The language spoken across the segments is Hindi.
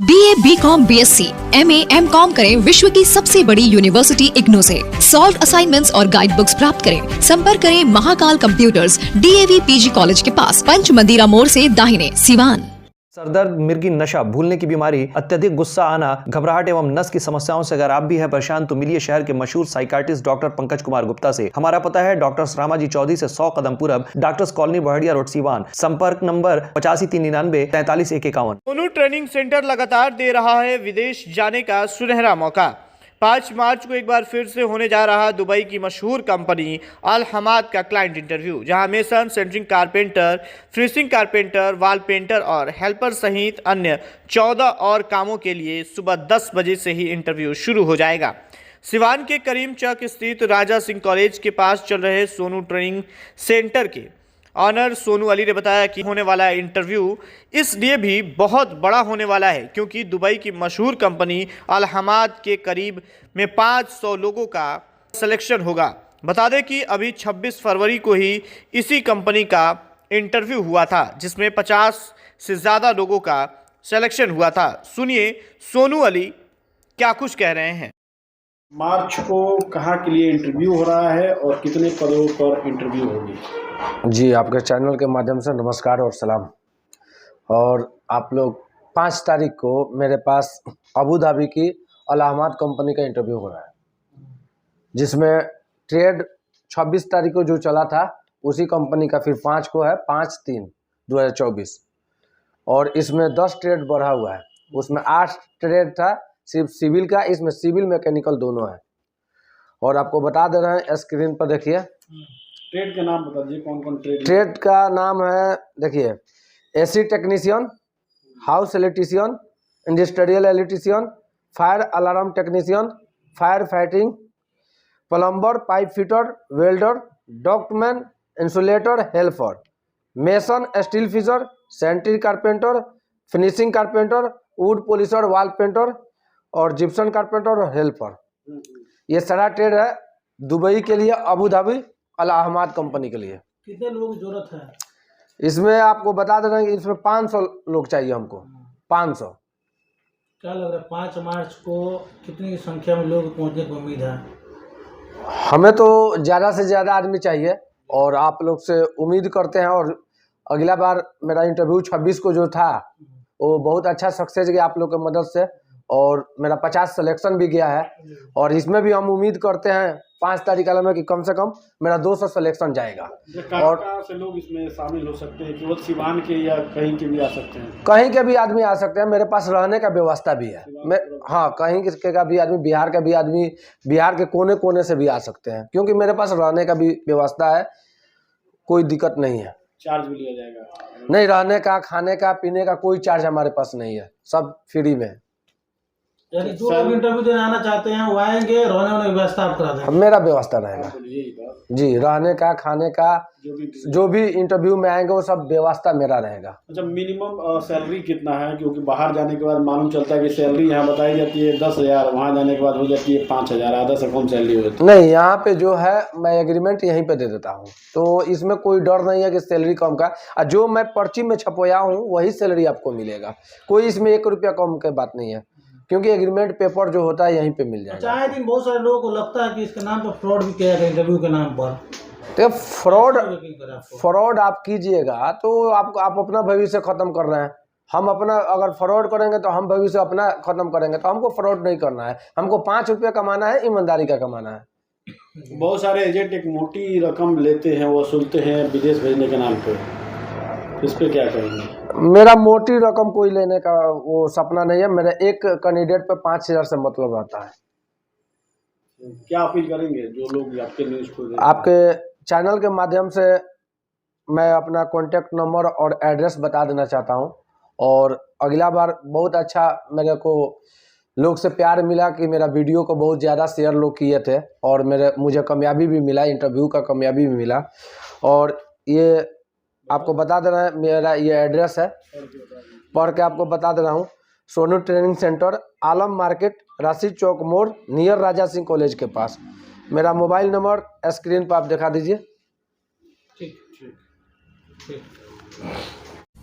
BA, BCom, BSc, MA, MCom करें विश्व की सबसे बड़ी यूनिवर्सिटी इग्नू से। सॉल्व असाइनमेंट्स और गाइड बुक्स प्राप्त करें। संपर्क करें Mahakal computers, DAV PG college के पास, पंच मंदिरा मोड़ से दाहिने, सिवान। सरदर्द, मिर्गी, नशा, भूलने की बीमारी, अत्यधिक गुस्सा आना, घबराहट एवं नस की समस्याओं से अगर आप भी हैं परेशान तो मिलिए शहर के मशहूर साइकाट्रिस्ट डॉक्टर पंकज कुमार गुप्ता से। हमारा पता है डॉक्टर रामाजी चौधरी से 100 कदम पूरब, doctors colony Bahadiya road, Siwan. संपर्क नंबर 85 399 43 151। सोनू ट्रेनिंग सेंटर लगातार दे रहा है विदेश जाने का सुनहरा मौका। 5 मार्च को एक बार फिर से होने जा रहा दुबई की मशहूर कंपनी अल हमाद का क्लाइंट इंटरव्यू, जहां mason, centering carpenter, finishing carpenter, wall painter और हेल्पर सहित अन्य 14 और कामों के लिए सुबह 10 बजे से ही इंटरव्यू शुरू हो जाएगा। सिवान के करीम चौक स्थित राजा सिंह कॉलेज के पास चल रहे सोनू ट्रेनिंग सेंटर के ऑनर सोनू अली ने बताया कि होने वाला इंटरव्यू इसलिए भी बहुत बड़ा होने वाला है क्योंकि दुबई की मशहूर कंपनी अल हमाद के करीब में 500 लोगों का सिलेक्शन होगा। बता दें कि अभी 26 फरवरी को ही इसी कंपनी का इंटरव्यू हुआ था जिसमें 50 से ज़्यादा लोगों का सिलेक्शन हुआ था। सुनिए सोनू अली क्या कुछ कह रहे हैं। मार्च को कहाँ के लिए इंटरव्यू हो रहा है और कितने पदों पर इंटरव्यू होगी? जी, आपके चैनल के माध्यम से नमस्कार और सलाम। और आप लोग 5 तारीख को मेरे पास अबू धाबी की अल हमाद कंपनी का इंटरव्यू हो रहा है, जिसमें ट्रेड 26 तारीख को जो चला था उसी कंपनी का फिर 5 को है, 5/3/2024। और इसमें 10 ट्रेड बढ़ा हुआ है। उसमें 8 ट्रेड था सिर्फ सिविल का, इसमें सिविल मैकेनिकल दोनों है। और आपको बता दे रहे हैं, स्क्रीन पर देखिए। ट्रेड का नाम बता दीजिए, कौन कौन ट्रेड? ट्रेड का नाम है, देखिए, AC technician, house electrician, industrial electrician, fire alarm technician, fire fighting, plumber, pipe fitter, welder, ductman, insulator, helper, mason, steel fixer, centering carpenter, finishing carpenter, wood polisher, wall painter और जिप्सन कारपेंटर और हेल्पर। ये सारा ट्रेड है दुबई के लिए, Abu Dhabi Al Hamad company के लिए। कितने लोगों की जरूरत है? इसमें आपको बता दे रहे हैं कि इसमें 500 लोग चाहिए हमको। 500। क्या लग रहा है 5 मार्च को कितनी संख्या में लोग पहुंचने की उम्मीद है? हमें तो ज़्यादा से ज़्यादा आदमी चाहिए और आप लोग से उम्मीद करते हैं। और अगला बार मेरा इंटरव्यू 26 को जो था वो बहुत अच्छा सक्सेस गया आप लोग की मदद से, और मेरा 50 सिलेक्शन भी गया है। और इसमें भी हम उम्मीद करते हैं 5 तारीख में कि कम से कम मेरा 200 सिलेक्शन जाएगा। और कहाँ से लोग इसमें शामिल हो सकते हैं? केवल सिवान के या कहीं के भी आ सकते हैं? कहीं के भी आदमी आ सकते हैं, मेरे पास रहने का व्यवस्था भी है। हाँ, कहीं के का भी आदमी, बिहार का भी आदमी, बिहार के कोने कोने से भी आ सकते हैं, क्योंकि मेरे पास रहने का भी व्यवस्था है, कोई दिक्कत नहीं है। चार्ज भी लिया जाएगा? नहीं, रहने का, खाने का, पीने का कोई चार्ज हमारे पास नहीं है, सब फ्री में। यानी जो लोग इंटरव्यू देने आना चाहते हैं वो आएंगे, रहने की व्यवस्था आप करा देंगे? मेरा व्यवस्था रहेगा जी, रहने का, खाने का, जो भी इंटरव्यू में आएंगे वो सब व्यवस्था मेरा रहेगा। अच्छा, मिनिमम सैलरी कितना है? क्योंकि बाहर जाने के बाद मालूम चलता है कि सैलरी यहाँ बताई जाती है 10,000, वहाँ जाने के बाद हो जाती है 5,000, आधा से कम सैलरी हो जाती है। नहीं, यहाँ पे जो है मैं एग्रीमेंट यहीं पे दे देता हूँ, तो इसमें कोई डर नहीं है कि सैलरी कम का। और जो मैं पर्ची में छपवाया हूँ वही सैलरी आपको मिलेगा, कोई इसमें 1 रुपया कम की बात नहीं है, क्योंकि एग्रीमेंट पेपर जो होता है यहीं पे मिल जाएगा। चाहे दिन बहुत सारे लोगों को लगता है कि इसके नाम पर फ्रॉड भी किया गया इंटरव्यू के नाम पर। तो फ्रॉड आप कीजिएगा तो आप अपना भविष्य खत्म कर रहे हैं। हम अपना अगर फ्रॉड करेंगे तो हम भविष्य अपना खत्म करेंगे, तो हमको फ्रॉड नहीं करना है। हमको 5 रुपया कमाना है, ईमानदारी का कमाना है। बहुत सारे एजेंट एक मोटी रकम लेते हैं, वसूलते हैं विदेश भेजने के नाम पे, इस पे क्या कहेंगे? मेरा मोटी रकम कोई लेने का वो सपना नहीं है। मेरा एक कैंडिडेट पे 5,000 से मतलब रहता है। क्या अपील करेंगे जो लोग आपके न्यूज़ को देखें? आपके चैनल के माध्यम से मैं अपना कॉन्टैक्ट नंबर और एड्रेस बता देना चाहता हूं। और अगला बार बहुत अच्छा मेरे को लोग से प्यार मिला कि मेरा वीडियो को बहुत ज़्यादा शेयर लोग किए थे, और मुझे कामयाबी भी मिला, इंटरव्यू का कामयाबी भी मिला। और ये आपको बता दे रहा है, मेरा ये एड्रेस है, पढ़ के आपको बता दे रहा हूँ। सोनू ट्रेनिंग सेंटर, आलम मार्केट, राशिद चौक मोड़, नियर राजा सिंह कॉलेज के पास। मेरा मोबाइल नंबर स्क्रीन पर आप दिखा दीजिए। ठीक।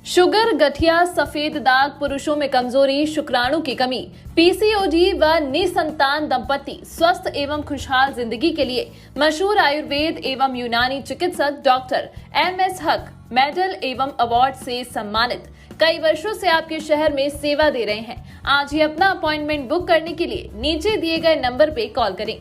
शुगर, गठिया, सफेद दाग, पुरुषों में कमजोरी, शुक्राणु की कमी, पीसीओडी व निसंतान दंपति स्वस्थ एवं खुशहाल जिंदगी के लिए मशहूर आयुर्वेद एवं यूनानी चिकित्सक डॉक्टर MS हक मेडल एवं अवार्ड से सम्मानित, कई वर्षों से आपके शहर में सेवा दे रहे हैं। आज ही अपना अपॉइंटमेंट बुक करने के लिए नीचे दिए गए नंबर पे कॉल करें।